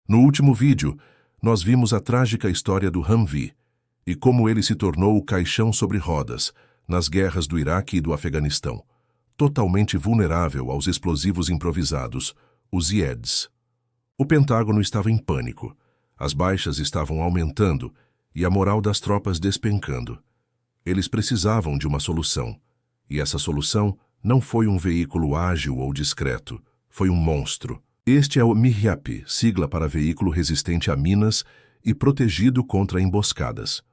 No último vídeo, nós vimos a trágica história do Humvee e como ele se tornou o caixão sobre rodas nas guerras do Iraque e do Afeganistão, totalmente vulnerável aos explosivos improvisados, os IEDs. O Pentágono estava em pânico, as baixas estavam aumentando e a moral das tropas despencando. Eles precisavam de uma solução, e essa solução não foi um veículo ágil ou discreto, foi um monstro. Este é o MIRAP, sigla para veículo resistente a minas e protegido contra emboscadas.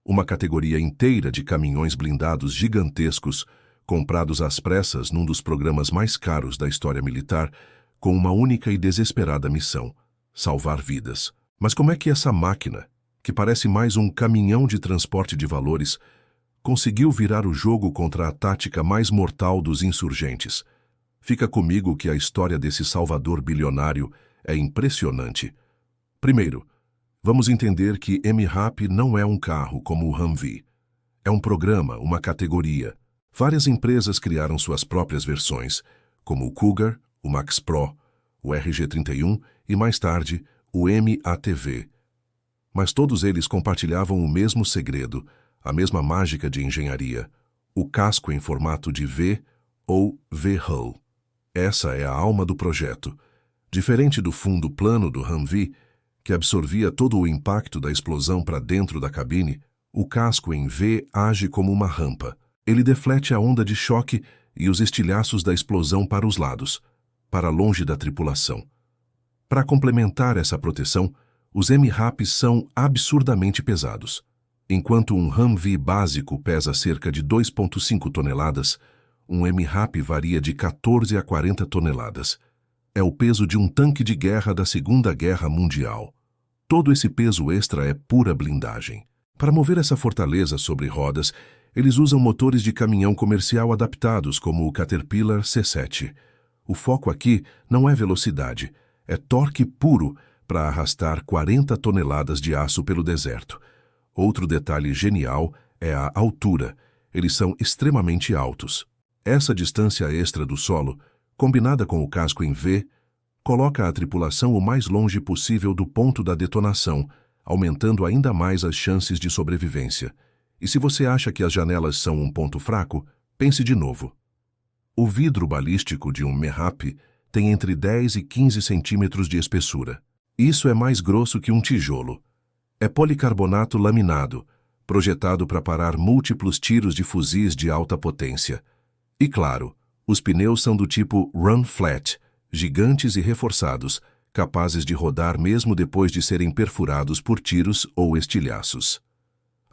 Uma categoria inteira de caminhões blindados gigantescos, comprados às pressas num dos programas mais caros da história militar, com uma única e desesperada missão: salvar vidas. Mas como é que essa máquina, que parece mais um caminhão de transporte de valores, conseguiu virar o jogo contra a tática mais mortal dos insurgentes? Fica comigo que a história desse salvador bilionário é impressionante. Primeiro, vamos entender que MIRAP não é um carro como o Humvee. É um programa, uma categoria. Várias empresas criaram suas próprias versões, como o Cougar, o Max Pro, o RG31 e, mais tarde, o MATV. Mas todos eles compartilhavam o mesmo segredo, a mesma mágica de engenharia, o casco em formato de V ou V-Hull. Essa é a alma do projeto. Diferente do fundo plano do Humvee, que absorvia todo o impacto da explosão para dentro da cabine, o casco em V age como uma rampa. Ele deflete a onda de choque e os estilhaços da explosão para os lados, para longe da tripulação. Para complementar essa proteção, os MIRAPs são absurdamente pesados. Enquanto um Humvee básico pesa cerca de 2,5 toneladas, um MIRAP varia de 14 a 40 toneladas. É o peso de um tanque de guerra da Segunda Guerra Mundial. Todo esse peso extra é pura blindagem. Para mover essa fortaleza sobre rodas, eles usam motores de caminhão comercial adaptados, como o Caterpillar C7. O foco aqui não é velocidade, é torque puro para arrastar 40 toneladas de aço pelo deserto. Outro detalhe genial é a altura. Eles são extremamente altos. Essa distância extra do solo, combinada com o casco em V, coloca a tripulação o mais longe possível do ponto da detonação, aumentando ainda mais as chances de sobrevivência. E se você acha que as janelas são um ponto fraco, pense de novo. O vidro balístico de um MIRAP tem entre 10 e 15 centímetros de espessura. Isso é mais grosso que um tijolo. É policarbonato laminado, projetado para parar múltiplos tiros de fuzis de alta potência. E claro, os pneus são do tipo Run Flat, gigantes e reforçados, capazes de rodar mesmo depois de serem perfurados por tiros ou estilhaços.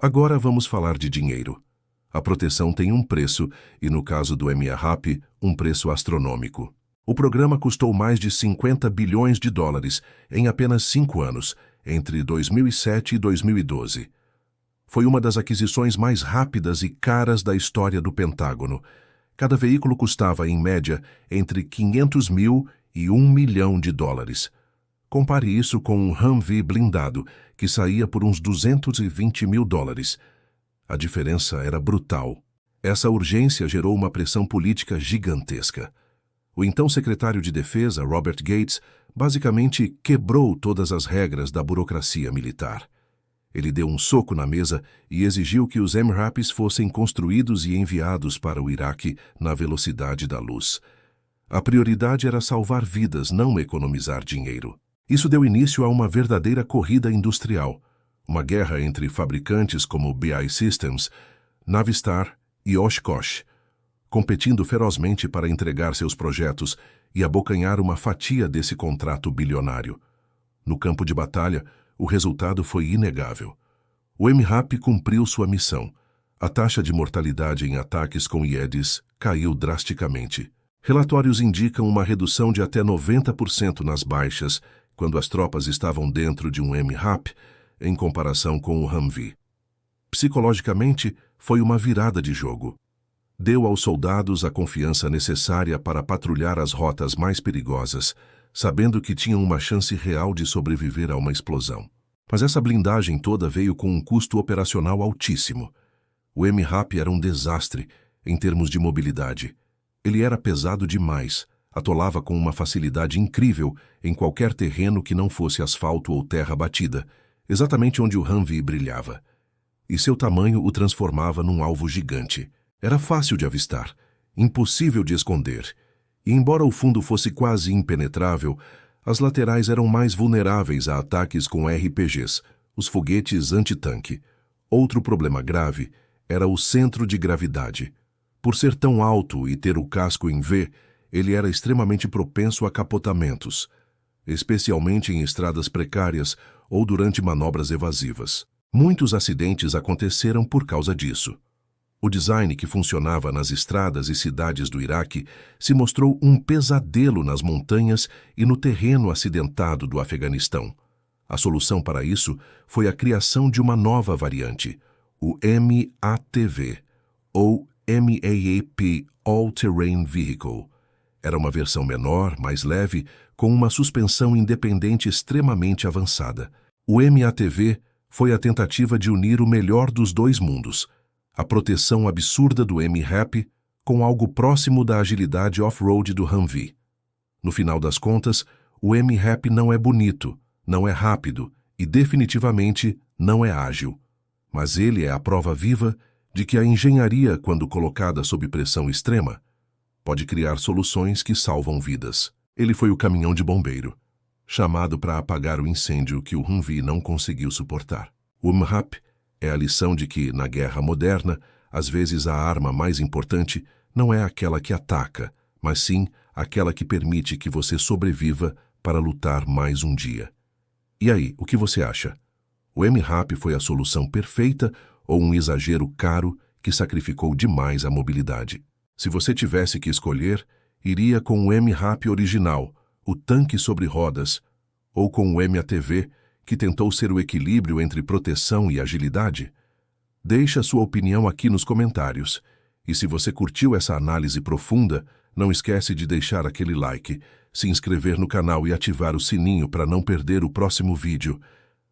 Agora vamos falar de dinheiro. A proteção tem um preço e, no caso do MIRAP, um preço astronômico. O programa custou mais de 50 bilhões de dólares em apenas 5 anos, entre 2007 e 2012. Foi uma das aquisições mais rápidas e caras da história do Pentágono. Cada veículo custava, em média, entre 500 mil e 1 milhão de dólares. Compare isso com um Humvee blindado, que saía por uns 220 mil dólares. A diferença era brutal. Essa urgência gerou uma pressão política gigantesca. O então secretário de Defesa, Robert Gates, basicamente quebrou todas as regras da burocracia militar. Ele deu um soco na mesa e exigiu que os MIRAPs fossem construídos e enviados para o Iraque na velocidade da luz. A prioridade era salvar vidas, não economizar dinheiro. Isso deu início a uma verdadeira corrida industrial, uma guerra entre fabricantes como BAE Systems, Navistar e Oshkosh, competindo ferozmente para entregar seus projetos e abocanhar uma fatia desse contrato bilionário. No campo de batalha, o resultado foi inegável. O MIRAP cumpriu sua missão. A taxa de mortalidade em ataques com IEDs caiu drasticamente. Relatórios indicam uma redução de até 90% nas baixas quando as tropas estavam dentro de um MIRAP, em comparação com o Humvee. Psicologicamente, foi uma virada de jogo. Deu aos soldados a confiança necessária para patrulhar as rotas mais perigosas, sabendo que tinham uma chance real de sobreviver a uma explosão. Mas essa blindagem toda veio com um custo operacional altíssimo. O MIRAP era um desastre em termos de mobilidade. Ele era pesado demais, Atolava com uma facilidade incrível em qualquer terreno que não fosse asfalto ou terra batida, exatamente onde o Humvee brilhava. E seu tamanho o transformava num alvo gigante. Era fácil de avistar, impossível de esconder. E embora o fundo fosse quase impenetrável, as laterais eram mais vulneráveis a ataques com RPGs, os foguetes antitanque. Outro problema grave era o centro de gravidade. Por ser tão alto e ter o casco em V, ele era extremamente propenso a capotamentos, especialmente em estradas precárias ou durante manobras evasivas. Muitos acidentes aconteceram por causa disso. O design que funcionava nas estradas e cidades do Iraque se mostrou um pesadelo nas montanhas e no terreno acidentado do Afeganistão. A solução para isso foi a criação de uma nova variante, o MATV, ou MAAP All-Terrain Vehicle. Era uma versão menor, mais leve, com uma suspensão independente extremamente avançada. O MATV foi a tentativa de unir o melhor dos dois mundos, a proteção absurda do MHAP com algo próximo da agilidade off-road do Humvee. No final das contas, o MHAP não é bonito, não é rápido e definitivamente não é ágil. Mas ele é a prova viva de que a engenharia, quando colocada sob pressão extrema, pode criar soluções que salvam vidas. Ele foi o caminhão de bombeiro, chamado para apagar o incêndio que o Humvee não conseguiu suportar. O MHAP é a lição de que, na guerra moderna, às vezes a arma mais importante não é aquela que ataca, mas sim aquela que permite que você sobreviva para lutar mais um dia. E aí, o que você acha? O MHAP foi a solução perfeita ou um exagero caro que sacrificou demais a mobilidade? Se você tivesse que escolher, iria com o MHAP original, o tanque sobre rodas, ou com o MATV, que tentou ser o equilíbrio entre proteção e agilidade? Deixe a sua opinião aqui nos comentários. E se você curtiu essa análise profunda, não esquece de deixar aquele like, se inscrever no canal e ativar o sininho para não perder o próximo vídeo.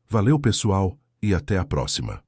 Valeu, pessoal, e até a próxima.